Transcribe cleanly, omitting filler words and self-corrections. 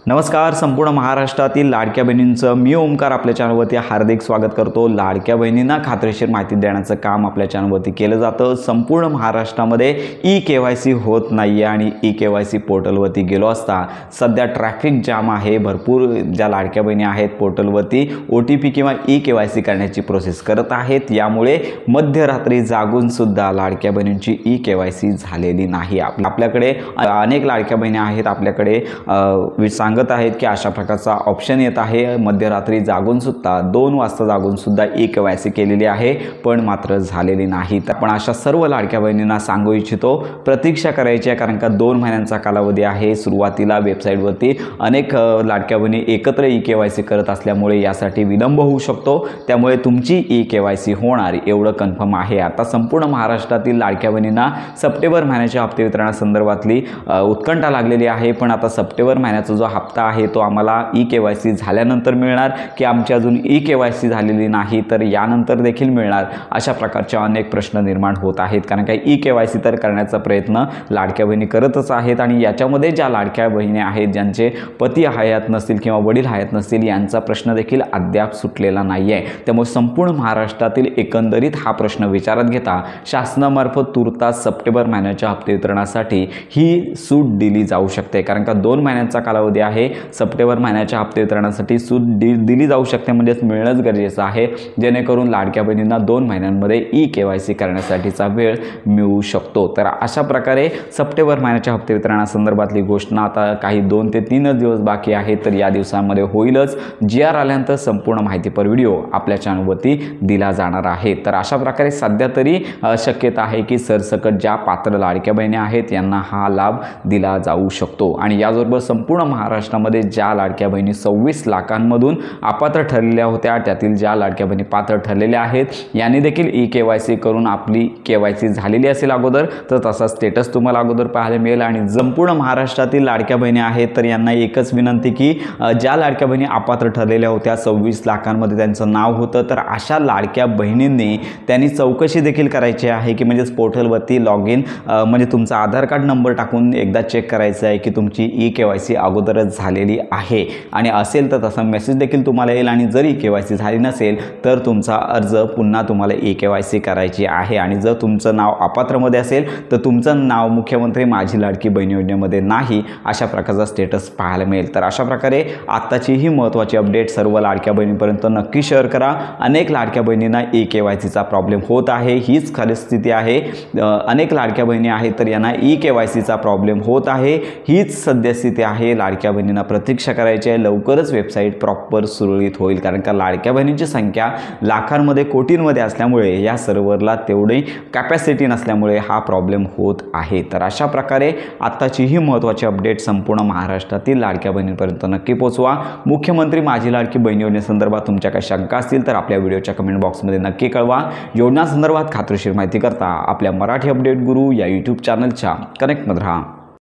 नमस्कार. संपूर्ण महाराष्ट्रातील लाडक्या बहिणींचं मी ओमकार आपल्या चॅनलवरती हार्दिक स्वागत करतो. लाडक्या बहिणींना खात्रीशीर माहिती देण्याचं काम आपल्या चॅनलवरती केलं जातं. संपूर्ण महाराष्ट्रामध्ये ई-KYC होत नाही आहे आणि ई-KYC पोर्टलवरती गेलो असता सध्या ट्रॅफिक जाम आहे. भरपूर ज्या लाडक्या बहिणी आहेत पोर्टलवरती OTP किंवा ई-KYC करण्याची प्रोसेस करत आहेत. यामुळे मध्यरात्री जागून सुद्धा लाडक्या बहिणींची ई-KYC झालेली नाही. आपल्याकडे अनेक लाडक्या बहिणी आहेत आपल्याकडे सांगत आहेत की अशा प्रकारचा ऑप्शन येत आहे. मध्यरात्री जागून सुद्धा 2 वाजता जागून सुद्धा ई-KYC केलेली आहे पण मात्र झालेली नाही. तर आपण अशा सर्व लाडक्या बहिणींना सांगू इच्छितो प्रतीक्षा करायची आहे, कारण का 2 महिन्यांचा कालावधी आहे. सुरुवातीला वेबसाईटवरती अनेक लाडक्या बहिणी एकत्र ई-KYC करत असल्यामुळे यासाठी विलंब होऊ शकतो. त्यामुळे तुमची ई-KYC होणार एवढं कन्फर्म आहे. आता संपूर्ण महाराष्ट्रातील लाडक्या बहिणींना सप्टेंबर महिन्याच्या हप्ते वितरणासंदर्भातली उत्कंठा लागलेली आहे. पण आता सप्टेंबर महिन्याचा जो हप्ता आहे तो आम्हाला ई-KYC झाल्यानंतर मिळणार की आमची अजून ई-KYC झालेली नाही तर यानंतर देखील मिळणार, अशा प्रकारचे अनेक प्रश्न निर्माण होत आहेत. कारण का ई-KYC तर करण्याचा प्रयत्न लाडक्या बहिणी करतच आहेत आणि याच्यामध्ये ज्या लाडक्या बहिणी आहेत ज्यांचे पती हयात नसतील किंवा वडील हयात नसतील यांचा प्रश्न देखील अद्याप सुटलेला नाही आहे. त्यामुळे संपूर्ण महाराष्ट्रातील एकंदरीत हा प्रश्न विचारात घेता शासनामार्फत तुर्तास सप्टेंबर महिन्याच्या हप्ते वितरणासाठी ही सूट दिली जाऊ शकते. कारण का 2 महिन्यांचा कालावधी आहे. सप्टेंबर महिन्याच्या हप्ते वितरणासाठी सूट दिली जाऊ शकते, म्हणजेच मिळणंच गरजेचं आहे जेणेकरून लाडक्या बहिणींना 2 महिन्यांमध्ये ई-KYC करण्यासाठीचा वेळ मिळू शकतो. तर अशा प्रकारे सप्टेंबर महिन्याच्या हप्ते वितरणासंदर्भातली घोषणा आता काही 2 ते 3 दिवस बाकी आहेत. तर या दिवसांमध्ये होईलच. GR आल्यानंतर संपूर्ण माहितीपर व्हिडिओ आपल्या चॅनलवरती दिला जाणार आहे. तर अशा प्रकारे सध्या तरी शक्यता आहे की सरसकट ज्या पात्र लाडक्या बहिणी आहेत यांना हा लाभ दिला जाऊ शकतो. आणि याचबरोबर संपूर्ण महाराष्ट्रामध्ये ज्या लाडक्या बहिणी 26 लाखांमधून अपात्र ठरलेल्या होत्या त्यातील ज्या लाडक्या बहिणी पात्र ठरलेल्या आहेत यांनी देखील ई-KYC करून आपली KYC झालेली असेल अगोदर तर तसा स्टेटस तुम्हाला अगोदर पाहायला मिळेल. आणि संपूर्ण महाराष्ट्रातील लाडक्या बहिणी आहेत तर यांना एकच विनंती की ज्या लाडक्या बहिणी अपात्र ठरलेल्या होत्या 26 लाखांमध्ये त्यांचं नाव होतं तर अशा लाडक्या बहिणींनी त्यांनी चौकशी देखील करायची आहे की म्हणजेच पोर्टलवरती लॉग इन म्हणजे तुमचा आधार कार्ड नंबर टाकून एकदा चेक करायचं आहे की तुमची ई-KYC अगोदरच झालेली आहे आणि असेल तर तसा मेसेज देखील तुम्हाला येईल. आणि जर ई-KYC झाली नसेल तर तुमचा अर्ज पुन्हा तुम्हाला ई-KYC करायची आहे. आणि जर तुमचं नाव अपात्रमध्ये असेल तर तुमचं नाव मुख्यमंत्री माझी लाडकी बहीण योजनेमध्ये नाही अशा प्रकारचा स्टेटस पाहायला मिळेल. तर अशा प्रकारे आत्ताची ही महत्त्वाची अपडेट सर्व लाडक्या बहिणींपर्यंत नक्की शेअर करा. अनेक लाडक्या बहिणींना ई-KYCचा प्रॉब्लेम होत आहे. हीच खरी स्थिती आहे. अनेक लाडक्या बहिणी आहेत तर यांना ई-KYCचा प्रॉब्लेम होत आहे. हीच सद्यस्थिती आहे. लाडक्या बहिणींना प्रतीक्षा करायची आहे. लवकरच वेबसाईट प्रॉपर सुरळीत होईल, कारण का लाडक्या बहिणींची संख्या लाखांमध्ये कोटींमध्ये असल्यामुळे या सर्व्हरला तेवढी कॅपॅसिटी नसल्यामुळे हा प्रॉब्लेम होत आहे. तर अशा प्रकारे आत्ताची ही महत्त्वाची अपडेट संपूर्ण महाराष्ट्रातील लाडक्या बहिणींपर्यंत नक्की पोहोचवा. मुख्यमंत्री माझी लाडकी बहीण योजनेसंदर्भात तुमच्या काही शंका असतील तर आपल्या व्हिडिओच्या कमेंट बॉक्समध्ये नक्की कळवा. योजनासंदर्भात खात्रीशीर माहिती करता आपल्या मराठी अपडेट गुरु या यूट्यूब चॅनलच्या कनेक्टमध्ये राहा.